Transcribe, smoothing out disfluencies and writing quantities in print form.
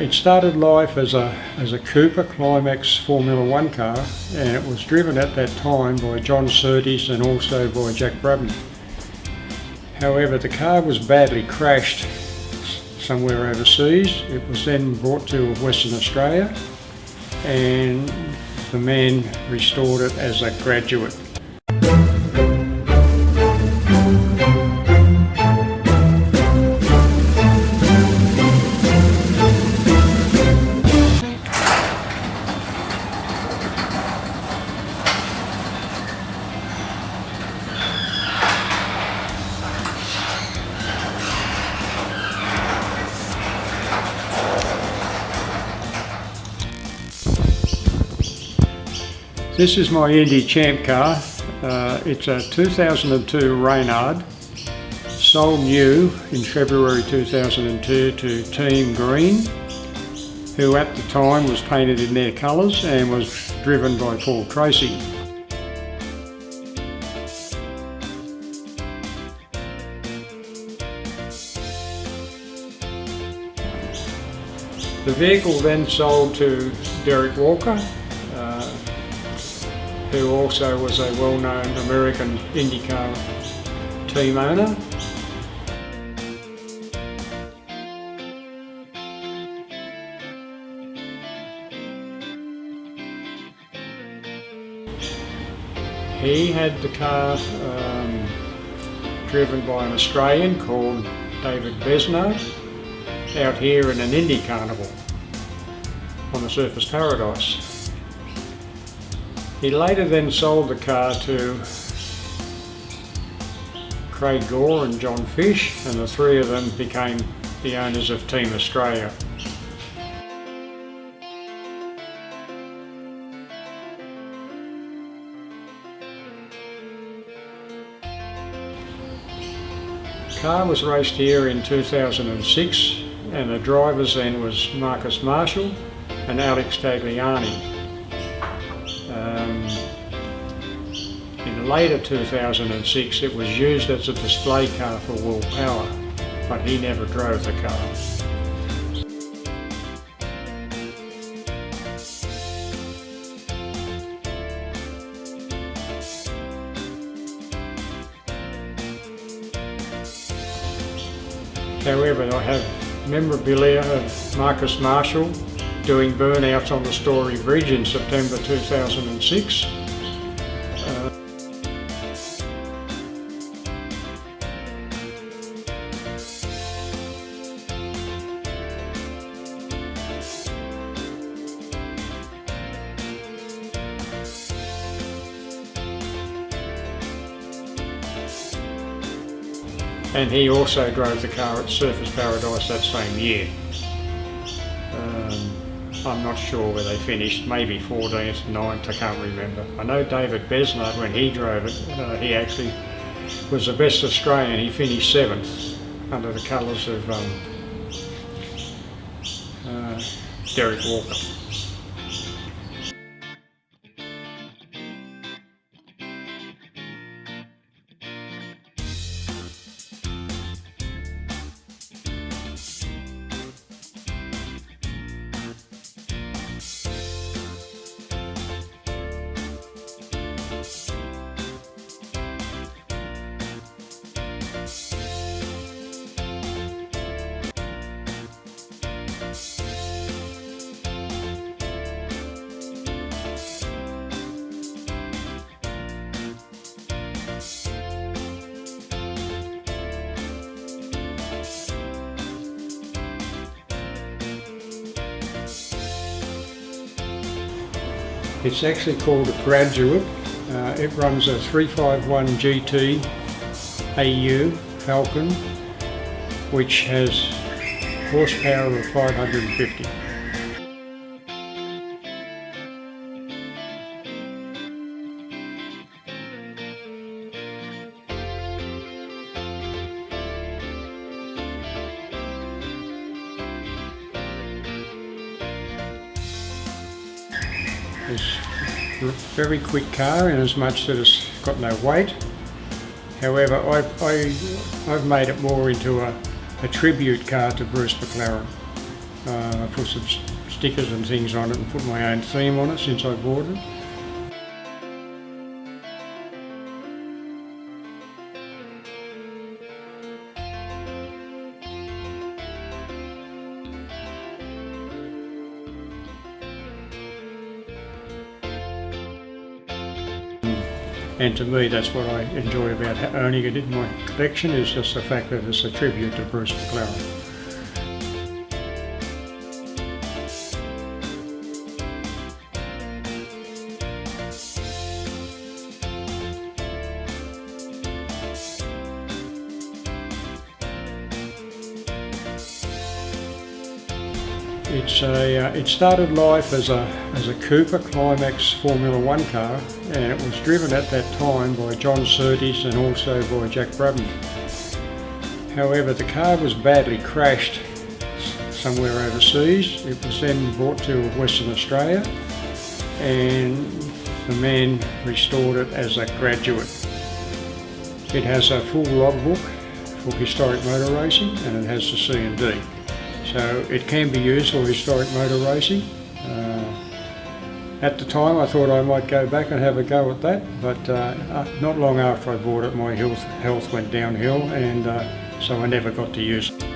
It started life as a Cooper Climax Formula 1 car, and it was driven at that time by John Surtees and also by Jack Brabham. However, the car was badly crashed somewhere overseas. It was then brought to Western Australia, and the man restored it as a Graduate. This is my Indy Champ car. It's a 2002 Reynard, sold new in February 2002 to Team Green, who at the time was painted in their colours and was driven by Paul Tracy. The vehicle then sold to Derek Walker, who also was a well-known American IndyCar team owner. He had the car driven by an Australian called David Besnard out here in an Indy carnival on the Surfers Paradise. He later then sold the car to Craig Gore and John Fish, and the three of them became the owners of Team Australia. The car was raced here in 2006, and the drivers then was Marcus Marshall and Alex Tagliani. In later 2006 it was used as a display car for World Power, but he never drove the car. However, I have memorabilia of Marcus Marshall doing burnouts on the Story Bridge in September 2006. And he also drove the car at Surfers Paradise that same year. I'm not sure where they finished, maybe 14th, 9th, I can't remember. I know David Besnard, when he drove it, he actually was the best Australian. He finished 7th under the colours of Derek Walker. It's actually called a Graduate. It runs a 351 GT AU Falcon, which has horsepower of 550. It's a very quick car in as much that it's got no weight. However, I've made it more into a tribute car to Bruce McLaren. I put some stickers and things on it and put my own theme on it since I bought it. And to me, that's what I enjoy about owning it in my collection, is just the fact that it's a tribute to Bruce McLaren. It started life as a Cooper Climax Formula 1 car, and it was driven at that time by John Surtees and also by Jack Brabham. However, the car was badly crashed somewhere overseas. It was then brought to Western Australia, and the man restored it as a Graduate. It has a full logbook for historic motor racing, and it has the C&D. So it can be used for historic motor racing. At the time I thought I might go back and have a go at that, but not long after I bought it my health went downhill, and so I never got to use it.